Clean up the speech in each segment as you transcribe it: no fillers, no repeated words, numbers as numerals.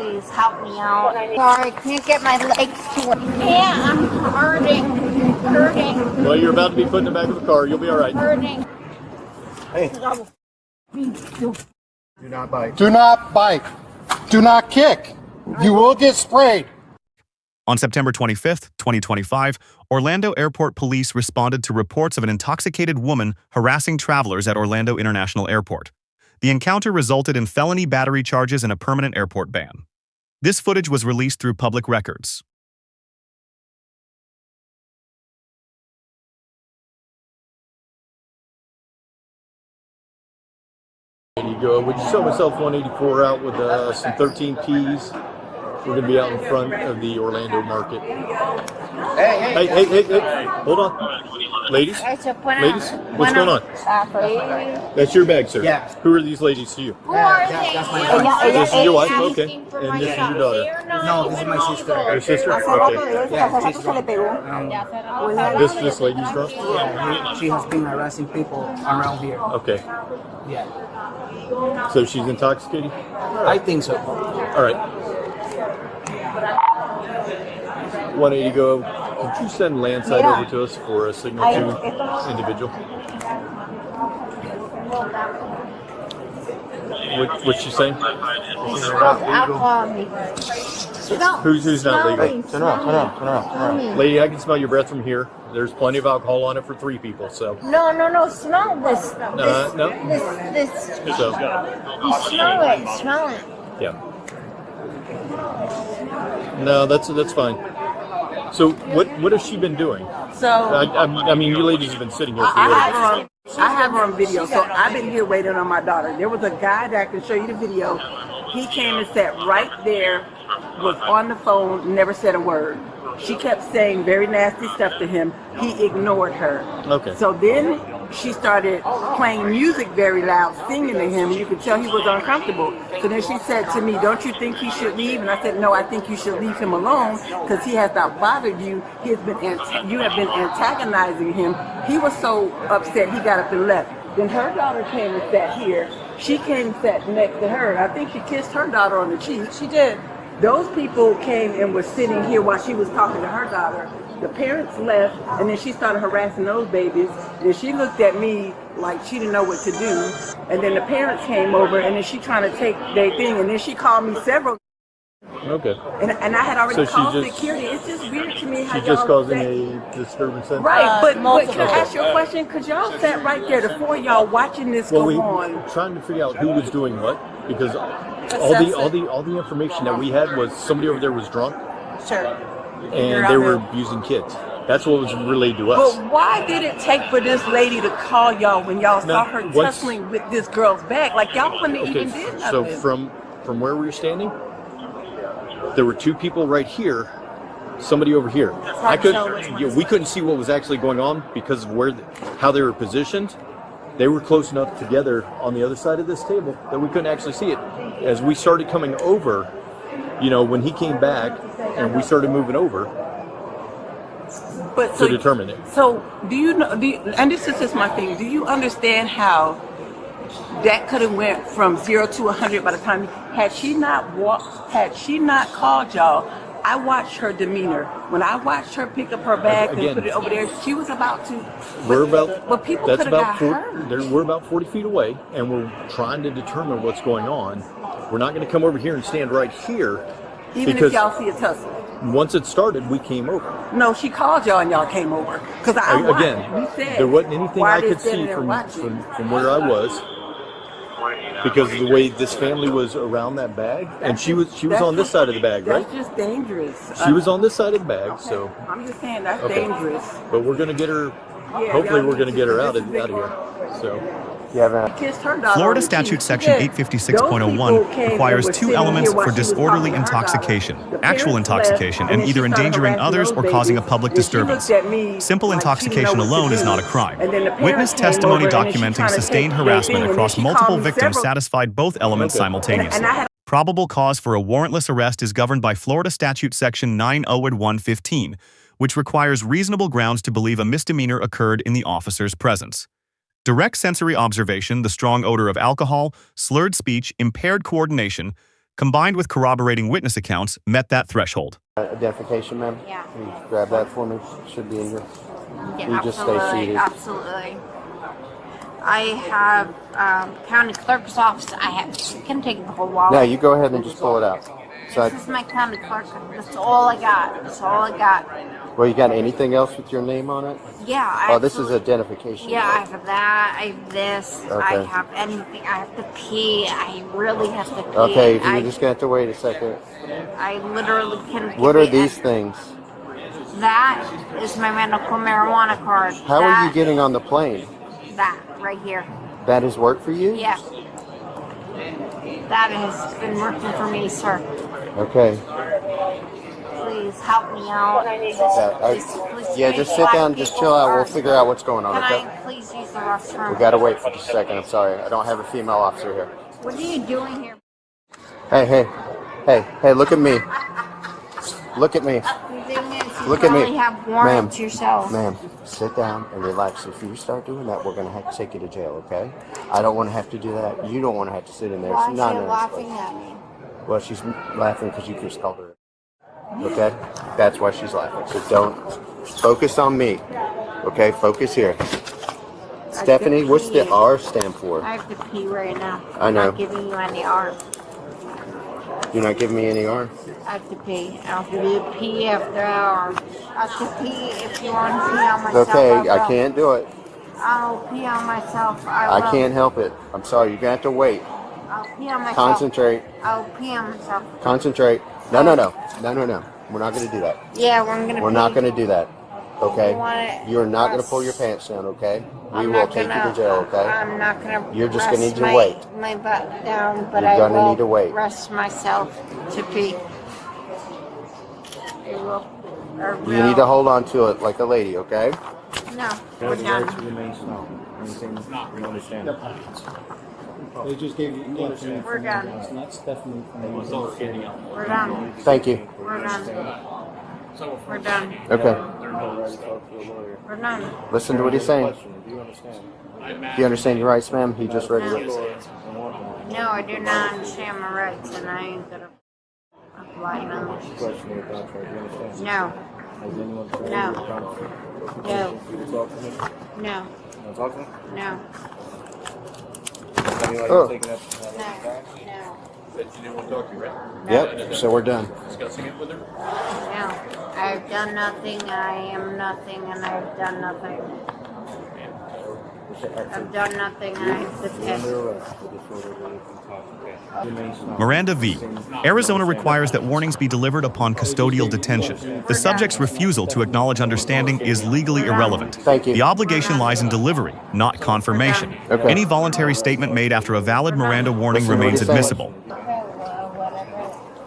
please help me out. Sorry, I can't get my legs to it. Yeah, I'm hurting. Well, you're about to be put in the back of a car. You'll be all right. Hurting. Hey. Do not bite. Do not bite. Do not kick. You will get sprayed. On September 25th, 2025, Orlando Airport Police responded to reports of an intoxicated woman harassing travelers at Orlando International Airport. The encounter resulted in felony battery charges and a permanent airport ban. This footage was released through public records. There you go. Would you sell myself 184 out with some 13 Ps? We're going to be out in front of the Orlando market. Hey. Hold on. Ladies? What's going on? That's your bag, sir. Yeah. Who are these ladies to you? Who are they? That's my daughter. This is your wife? Okay. And this is your daughter? No, this is my sister. Your sister? Okay. Yeah, she's This lady's drunk? Yeah, she has been harassing people around here. Okay. Yeah. So she's intoxicated? I think so. All right. 180 go. Could you send landside over to us for a signal to individual? What's she saying? Who's not legal? Turn around. Lady, I can smell your breath from here. There's plenty of alcohol on it for 3 people, so. No, smell this. No. This. So, You smell it. yeah. No, that's fine. So what has she been doing? So I mean, you ladies have been sitting here for I have her on video. So I've been here waiting on my daughter. There was a guy that I can show you the video. He came and sat right there, was on the phone, never said a word. She kept saying very nasty stuff to him. He ignored her. Okay. So then she started playing music very loud, singing to him. You could tell he was uncomfortable. So then she said to me, "Don't you think he should leave?" And I said, "No, I think you should leave him alone because he has not bothered you. He has been you have been antagonizing him." He was so upset he got up and left. Then her daughter came and sat here. She came and sat next to her. I think she kissed her daughter on the cheek. She did. Those people came and were sitting here while she was talking to her daughter. The parents left, and then she started harassing those babies. And she looked at me like she didn't know what to do. And then the parents came over, and then she trying to take their thing. And then she called me several. Okay. And I had already So called she just- security. It's just weird to me how She's just y'all causing sat- a disturbance. Then? Right, but can I Okay. ask you a question? Because y'all sat right there, the four of y'all watching this Well, go we on. trying to figure out who was doing what because all the information that we had was somebody over there was drunk Sure. and they were abusing kids. That's what was relayed to us. But why did it take for this lady to call y'all when y'all saw her once- tussling with this girl's bag? Like y'all wouldn't Okay, even did so nothing. from where we were standing, there were 2 people right here, somebody over here. We couldn't see what was actually going on because of how they were positioned. They were close enough together on the other side of this table that we couldn't actually see it. As we started coming over, when he came back and we started moving over But to determine it. So do you know? And this is just my thing. Do you understand how that could have went from 0 to 100 by the time had she not called y'all? I watched her demeanor. When I watched her pick up her bag and put it over there, she was about to. But people could have got hurt. We're about 40 feet away, and we're trying to determine what's going on. We're not going to come over here and stand right here. Even if y'all see a tussle. Once it started, we came over. No, she called y'all and y'all came over. Because There wasn't anything I could see from where I was. Because of the way this family was around that bag, and she was on this side of the bag, right? That's just dangerous. She was on this side of the bag, so. I'm just saying that's dangerous. But we're gonna get her. Hopefully, we're gonna get her out of here. So. Florida Statute Section 856.01 requires 2 elements for disorderly intoxication: actual intoxication and either endangering others or causing a public disturbance. Simple intoxication alone is not a crime. Witness testimony documenting sustained harassment across multiple victims satisfied both elements simultaneously. Probable cause for a warrantless arrest is governed by Florida Statute Section 90115, which requires reasonable grounds to believe a misdemeanor occurred in the officer's presence. Direct sensory observation, the strong odor of alcohol, slurred speech, impaired coordination, combined with corroborating witness accounts, met that threshold. Identification, ma'am? Yeah. Can you grab that for me? Should be in here. Yeah, You just stay seated. absolutely. I have county clerk's office. It can take the whole wallet. No, you go ahead and just pull it out. So, This is my county clerk. That's all I got. That's all I got. well, you got anything else with your name on it? Yeah. Oh, this is identification. Yeah, I have that. I have this. I Okay. have anything. I have to pee. I really have to pee. Okay, you're just going to have to wait a second. I literally can. What are these things? That is my medical marijuana card. How are you getting on the plane? That right here. That has worked for you? Yeah. That has been working for me, sir. Okay. Please help me out. Yeah, just sit down, just chill out. We'll figure out what's going on, Can okay? I please use the restroom? We got to wait for just a second. I'm sorry. I don't have a female officer here. What are you doing here? Hey, look at me. Look at me. The thing is, you Look at me. probably have warrants yourself. Ma'am, sit down and relax. If you start doing that, we're going to have to take you to jail, okay? I don't want to have to do that. You don't want to have to sit in there. Why It's is not she nice. laughing at me? Well, she's laughing because you just called her. Okay? That's why she's laughing. So don't focus on me. Okay? Focus here. Stephanie, what's the R stand for? I have to pee right now. I know. I'm not giving you any R. You're not giving me any R? I have to pee. I'll give you a pee after hour. I have to pee if you want to pee on myself. Okay, I I can't do it. I'll pee on myself. I will. I can't help it. I'm sorry. You're going to have to wait. I'll pee on myself. Concentrate. I'll pee on myself. Concentrate. No. We're not going to do that. Yeah, we're not going to do that. Okay? You want it- You're not going to pull your pants down, okay? We will take you to jail, okay? I'm not gonna. You're just gonna rest need to wait. My butt down, but You're I gonna will need to wait. rest myself to pee. I will. You need to hold on to it like a lady, okay? No, we're done. They just gave you Stephanie. We're done. It's not Stephanie. We're done. Thank you. We're done. We're done. Okay. We're done. Listen to what he's saying. Do you understand your rights, ma'am? He just read it. No, I do not understand my rights, and I ain't gonna apply them. No. No. No. No. No. Oh. No. Yep, so we're done. No. I've done nothing, I am nothing, and I've done nothing. I've done nothing, and I have to pay. Miranda v. Arizona requires that warnings be delivered upon custodial detention. The subject's refusal to acknowledge understanding is legally irrelevant. Thank you. The obligation lies in delivery, not confirmation. Okay. Any voluntary statement made after a valid Miranda warning Listen to what remains he's saying. admissible.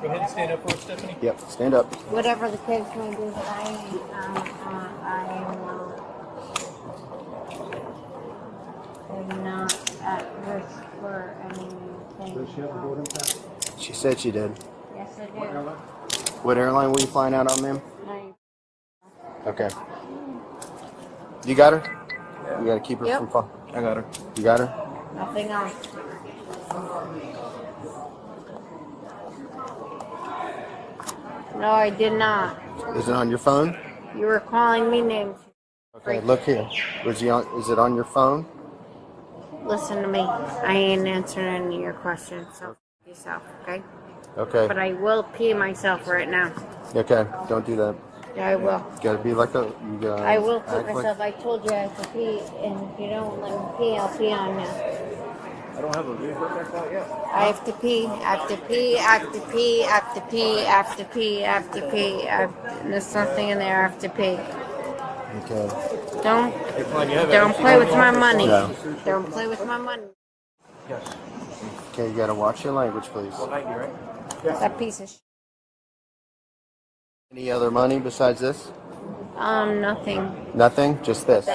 Go ahead and stand up for us, Stephanie. Yep, stand up. Whatever the case may be, I'm not at risk for anything. She said she did. Yes, I do. What airline were you flying out on, ma'am? No, Okay. You got her? You got to keep her Yep. from falling. I got her. You got her? nothing else. No, I did not. Is it on your phone? You were calling me names. Okay, look here. Is it on your phone? Listen to me. I ain't answering any of your questions, so yourself, okay? Okay. But I will pee myself right now. Okay, don't do that. Yeah, I will. You gotta be like a. You gotta I will pee act like- myself. I told you I have to pee, and if you don't let me pee, I'll pee on you. I don't have a vehicle checked out yet. I have to pee. I have to pee. I have to pee. I have to pee. I have to pee. I have to pee. There's something in there. I have to pee. Okay. Don't play with my money. No. Don't play with my money. Okay, you gotta watch your language, please. That piece of Any other money besides this? nothing. Nothing? Just this?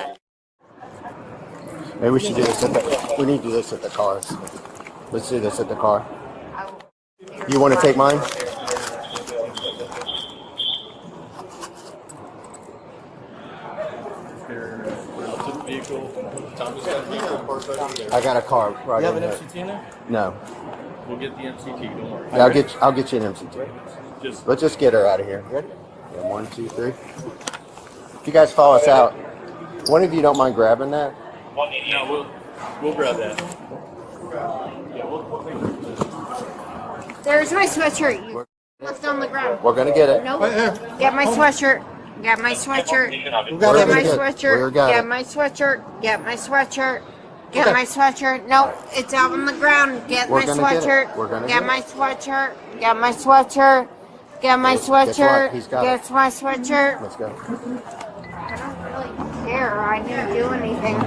Maybe we should do this we need to do this at the cars. Let's do this at the car. You want to take mine? I got a car right in here. in there? No. We'll get the MCT. Don't worry. Yeah, I'll get you an MCT. Let's just get her out of here. Ready? Yeah, 1, 2, 3. If you guys follow us out, one of you don't mind grabbing that? No, we'll grab that. There's my sweatshirt. You left on the ground. We're gonna get it. Nope. Get my sweatshirt. Get my sweatshirt. We're Get gonna my get it. sweatshirt. We're got Get it. my sweatshirt. Get my sweatshirt. Get my sweatshirt. No, it's out on the ground. Get We're my gonna get it. sweatshirt. We're gonna Get get my sweatshirt. Get my sweatshirt. Get my Guess what? sweatshirt. He's got Get my sweatshirt. Let's go. I don't really care. I didn't do anything.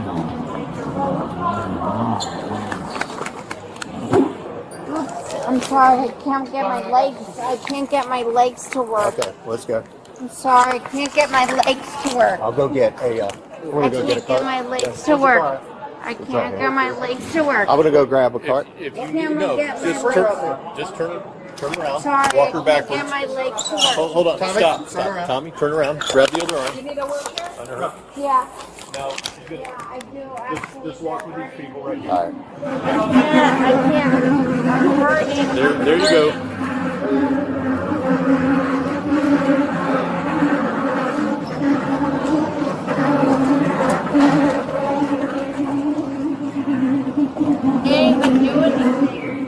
Oops, I'm sorry. I can't get my legs. I can't get my legs to work. Okay, let's go. I'm sorry. I can't get my legs to work. I'll go get a. We're I gonna go get a can't get cart. my legs to work. I can't get my legs to work. I'm gonna go grab a cart. If Can't you no, get my just legs. turn around. Sorry, Walk I her can't backwards. get my legs to work. Hold on. Tommy, Stop. turn Stop. around. Tommy, turn around. Grab the other arm. You need a wheelchair? Under her. Yeah, Now, she's good. yeah, I do. Actually, Just walk with these people right here. All right. I can't. I'm hurting. There you go. Can't even do anything.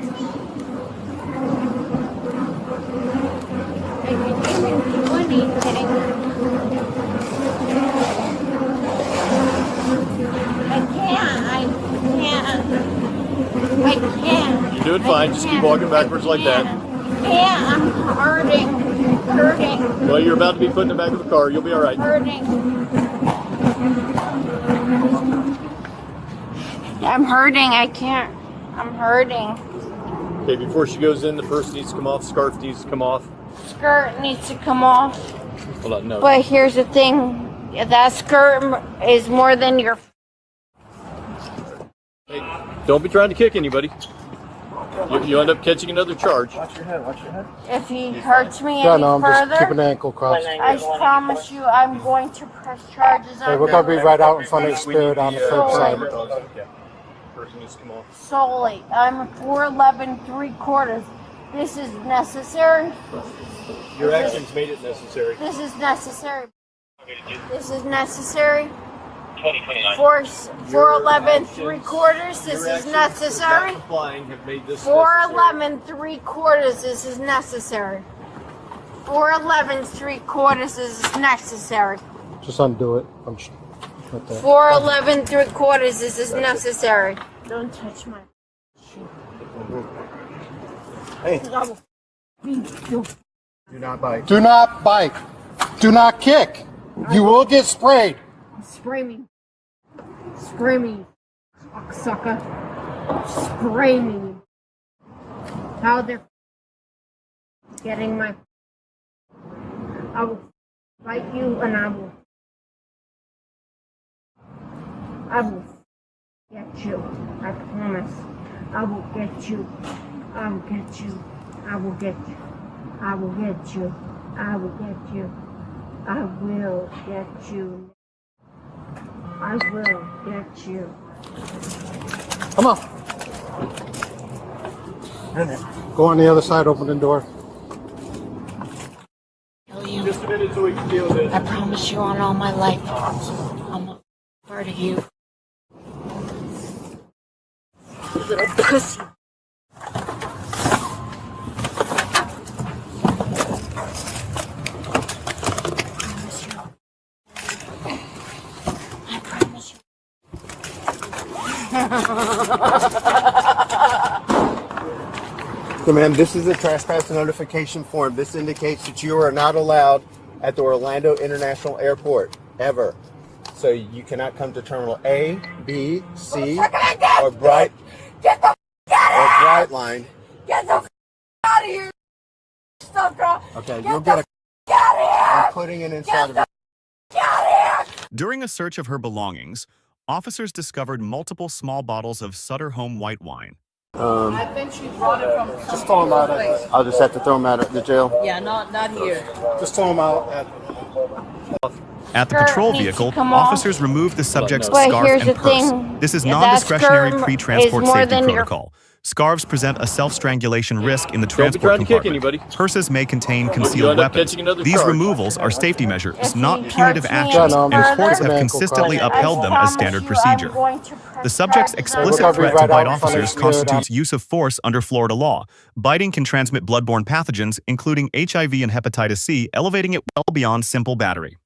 I can't even do anything. I can't. You're doing fine. Just keep walking backwards like that. Yeah, I'm hurting. Hurting. Well, you're about to be put in the back of the car. You'll be all right. Hurting. I'm hurting. I can't. I'm hurting. Okay, before she goes in, the purse needs to come off. Scarf needs to come off. Skirt needs to come off. Hold on, no. But here's the thing. That skirt is more than your... Hey, don't be trying to kick anybody. You end up catching another charge. Watch your head. Watch your head. If he hurts me Yeah, any no, I'm just keeping further, the ankle crossed. I promise you I'm going to press charges Hey, on we're gonna be him right out in front of the Spirit on the curbside. Yeah. Purse needs to come off. solely. I'm 4'11", 3/4. This is necessary. Your actions made it necessary. This is necessary. This is necessary. 4'11", 3/4. This is necessary. 4'11", 3/4. This is necessary. 4'11", 3/4. This is necessary. Just undo it. I'm right there. 4'11", 3/4. This is necessary. Don't touch my. Hey. Do not bite. Do not bite. Do not kick. You will get sprayed. Spray me. Spray me. Sucker. Spray me. How they're getting my. I will fight you and I will get you. I promise. I will get you. I will get you. I will get you. I will get you. I will get you. I will get you. I will get you. Come on. Go on the other side. Open the door. Just a minute so we can deal with this. I promise you on all my life, I'm a part of you. Little pussy. I promise you. So, ma'am, this is a trespass notification form. This indicates that you are not allowed at the Orlando International Airport, ever. So you cannot come to Terminal A, B, C, or Bright Line. Get the out of here, sucker! Okay, you'll get a. I'm putting it inside of it. During a search of her belongings, officers discovered multiple small bottles of Sutter Home white wine. I think she brought it from Just throw them out. I'll just have to throw them out at the jail. Yeah, not here. Just throw them out at. At the Skirt patrol needs to vehicle, come off. officers removed the subject's But scarf here's and the purse. thing, This is that non-discretionary skirt pre-transport is more safety than your- protocol. Scarves present a self-strangulation risk in the Don't be transport trying to kick compartment. anybody. Purses may contain You'll concealed end up weapons. catching another These charge. removals are safety measures, If not he punitive hurts me actions, any and courts further, have consistently I upheld them as standard procedure. The subject's explicit Look, I'll be threat to right bite out in front of officers you. constitutes use of force under Florida law. Biting can transmit bloodborne pathogens, including HIV and hepatitis C, elevating it well beyond simple battery.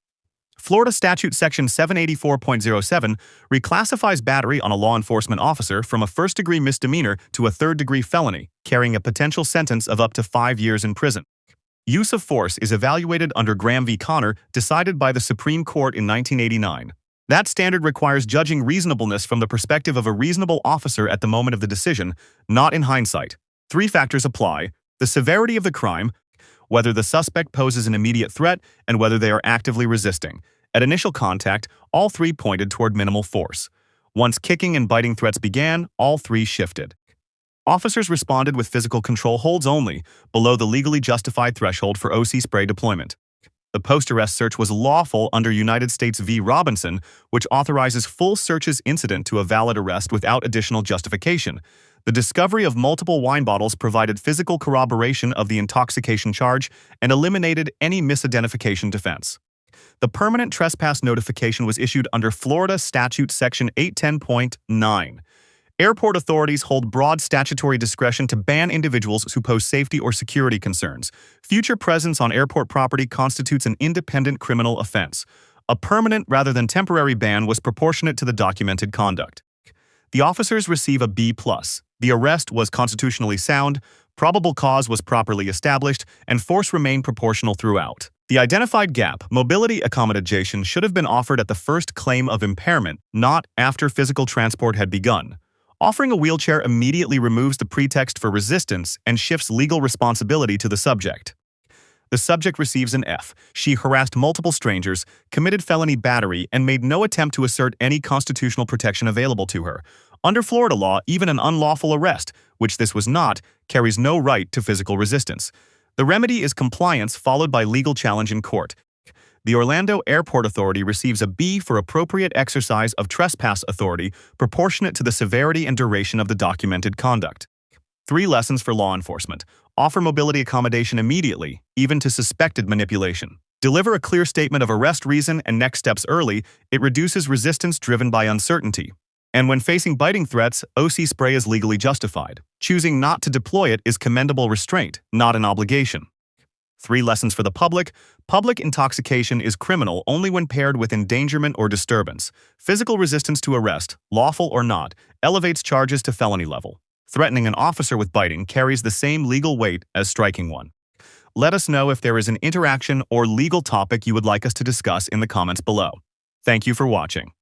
Florida Statute Section 784.07 reclassifies battery on a law enforcement officer from a first-degree misdemeanor to a third-degree felony, carrying a potential sentence of up to 5 years in prison. Use of force is evaluated under Graham v. Connor, decided by the Supreme Court in 1989. That standard requires judging reasonableness from the perspective of a reasonable officer at the moment of the decision, not in hindsight. 3 factors apply: the severity of the crime, whether the suspect poses an immediate threat, and whether they are actively resisting. At initial contact, all 3 pointed toward minimal force. Once kicking and biting threats began, all 3 shifted. Officers responded with physical control holds only, below the legally justified threshold for OC spray deployment. The post-arrest search was lawful under United States v. Robinson, which authorizes full searches incident to a valid arrest without additional justification. The discovery of multiple wine bottles provided physical corroboration of the intoxication charge and eliminated any misidentification defense. The permanent trespass notification was issued under Florida Statute Section 810.9. Airport authorities hold broad statutory discretion to ban individuals who pose safety or security concerns. Future presence on airport property constitutes an independent criminal offense. A permanent rather than temporary ban was proportionate to the documented conduct. The officers receive a B+. The arrest was constitutionally sound, probable cause was properly established, and force remained proportional throughout. The identified gap, mobility accommodation, should have been offered at the first claim of impairment, not after physical transport had begun. Offering a wheelchair immediately removes the pretext for resistance and shifts legal responsibility to the subject. The subject receives an F. She harassed multiple strangers, committed felony battery, and made no attempt to assert any constitutional protection available to her. Under Florida law, even an unlawful arrest, which this was not, carries no right to physical resistance. The remedy is compliance followed by legal challenge in court. The Orlando Airport Authority receives a B for appropriate exercise of trespass authority proportionate to the severity and duration of the documented conduct. 3 lessons for law enforcement. Offer mobility accommodation immediately, even to suspected manipulation. Deliver a clear statement of arrest reason and next steps early. It reduces resistance driven by uncertainty. And when facing biting threats, OC spray is legally justified. Choosing not to deploy it is commendable restraint, not an obligation. 3 lessons for the public. Public intoxication is criminal only when paired with endangerment or disturbance. Physical resistance to arrest, lawful or not, elevates charges to felony level. Threatening an officer with biting carries the same legal weight as striking one. Let us know if there is an interaction or legal topic you would like us to discuss in the comments below. Thank you for watching.